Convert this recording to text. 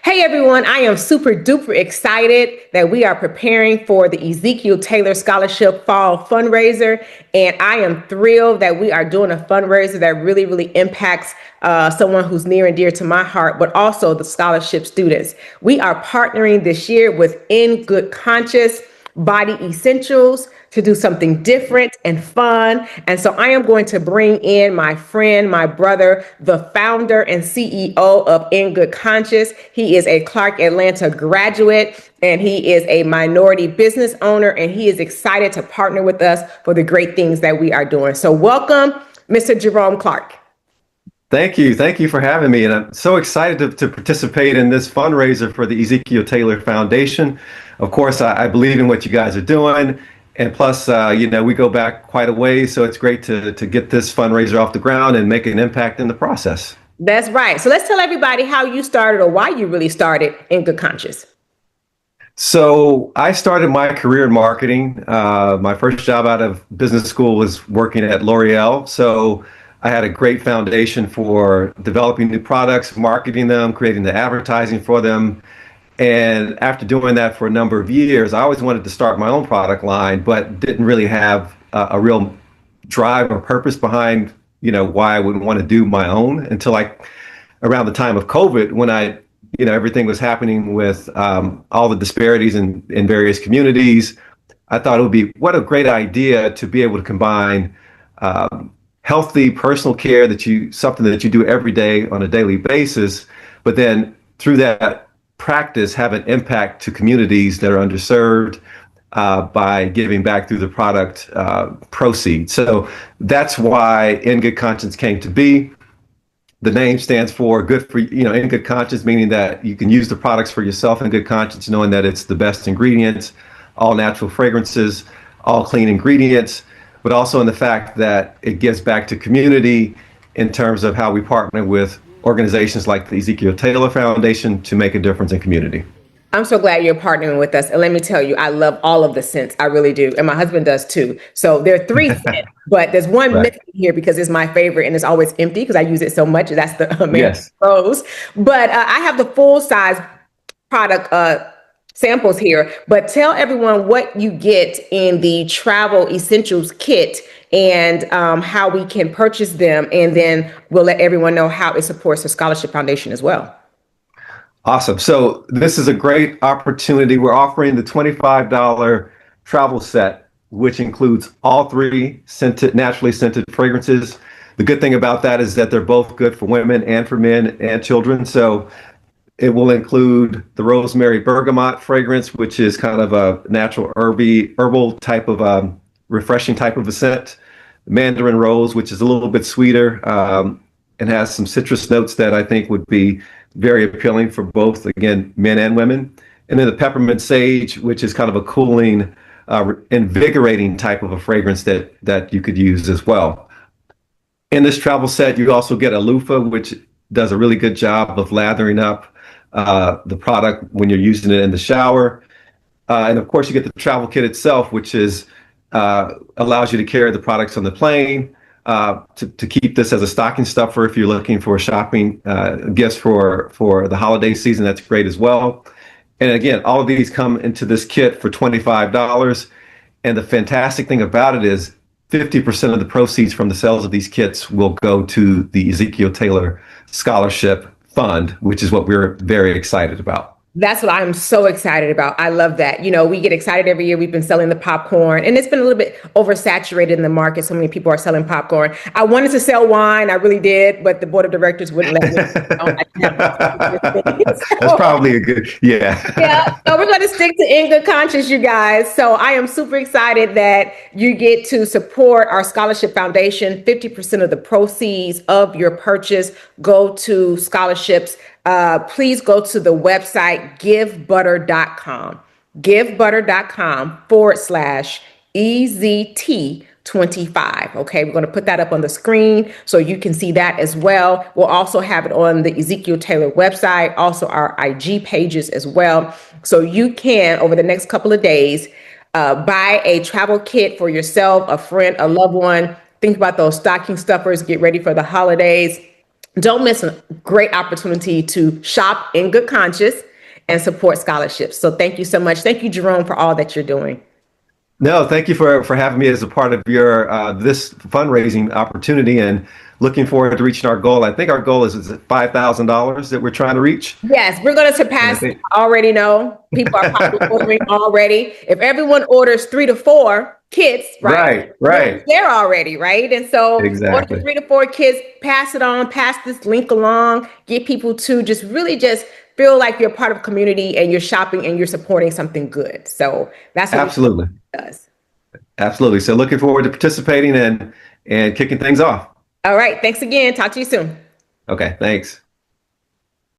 Hey everyone, I am super duper excited that we are preparing for the Ezekiel Taylor Scholarship Fall Fundraiser. And I am thrilled that we are doing a fundraiser that really impacts someone who's near and dear to my heart, but also the scholarship students. We are partnering this year with In Good Conscience Body Essentials to do something different and fun. And so I am going to bring in my friend, my brother, the founder and CEO of In Good Conscience. He is a Clark Atlanta graduate and he is a minority business owner, and he is excited to partner with us for the great things that we are doing. So welcome, Mr. Jerome Clark. Thank you. Thank you for having me. And I'm so excited to participate in this fundraiser for the Ezekiel Taylor Foundation. Of course, I believe in what you guys are doing. And plus, we go back quite a ways. So it's great to get this fundraiser off the ground and make an impact in the process. That's right. So let's tell everybody how you started or why you really started In Good Conscience. So I started my career in marketing. My first job out of business school was working at L'Oreal. So I had a great foundation for developing new products, marketing them, creating the advertising for them. And after doing that for a number of years, I always wanted to start my own product line, but didn't really have a real drive or purpose behind, why I would want to do my own until around the time of COVID, when everything was happening with all the disparities in various communities. I thought it would be what a great idea to be able to combine healthy personal care something that you do every day on a daily basis, but then through that practice have an impact to communities that are underserved by giving back through the product proceeds. So that's why In Good Conscience came to be. The name stands for good for, in good conscience, meaning that you can use the products for yourself in good conscience, knowing that it's the best ingredients, all natural fragrances, all clean ingredients, but also in the fact that it gives back to community in terms of how we partner with organizations like the Ezekiel Taylor Foundation to make a difference in community. I'm so glad you're partnering with us. And let me tell you, I love all of the scents. I really do. And my husband does too. So there are 3 scents, but there's one Right. missing here because it's my favorite and it's always empty because I use it so much. That's the American Yes. Rose. But I have the full size product samples here. But tell everyone what you get in the Travel Essentials Kit and how we can purchase them. And then we'll let everyone know how it supports the Scholarship Foundation as well. Awesome. So this is a great opportunity. We're offering the $25 travel set, which includes all 3 naturally scented fragrances. The good thing about that is that they're both good for women and for men and children. So it will include the rosemary bergamot fragrance, which is kind of a natural herbal type of refreshing type of a scent. Mandarin rose, which is a little bit sweeter and has some citrus notes that I think would be very appealing for both, again, men and women. And then the peppermint sage, which is kind of a cooling, invigorating type of a fragrance that you could use as well. In this travel set, you also get a loofah, which does a really good job of lathering up the product when you're using it in the shower. And of course, you get the travel kit itself, which allows you to carry the products on the plane, to keep this as a stocking stuffer if you're looking for shopping gifts for the holiday season. That's great as well. And again, all of these come into this kit for $25. And the fantastic thing about it is 50% of the proceeds from the sales of these kits will go to the Ezekiel Taylor Scholarship Fund, which is what we're very excited about. That's what I'm so excited about. I love that. We get excited every year. We've been selling the popcorn and it's been a little bit oversaturated in the market. So many people are selling popcorn. I wanted to sell wine. I really did, but the board of directors wouldn't let me. That's probably a good, yeah. Yeah. So we're going to stick to In Good Conscience, you guys. So I am super excited that you get to support our Scholarship Foundation. 50% of the proceeds of your purchase go to scholarships. Please go to the website givebutter.com, givebutter.com/EZT25. Okay, we're going to put that up on the screen so you can see that as well. We'll also have it on the Ezekiel Taylor website, also our IG pages as well. So you can, over the next couple of days, buy a travel kit for yourself, a friend, a loved one. Think about those stocking stuffers. Get ready for the holidays. don't miss a great opportunity to shop in good conscience and support scholarships. So thank you so much. Thank you, Jerome, for all that you're doing. No, thank you for having me as a part of your this fundraising opportunity, and looking forward to reaching our goal. I think our goal is $5,000 that we're trying to reach. Yes, we're going to And I surpass. think I already know people are probably ordering already. If everyone orders 3 to 4 kits, right? right, We're right, there already, right? And so order exactly. 3 to 4 kits, pass it on, pass this link along, get people to just really just feel like you're part of a community and you're shopping and you're supporting something good. So that's what we Absolutely, does. absolutely. So looking forward to participating and kicking things off. All right. Thanks again. Talk to you soon. Okay, thanks.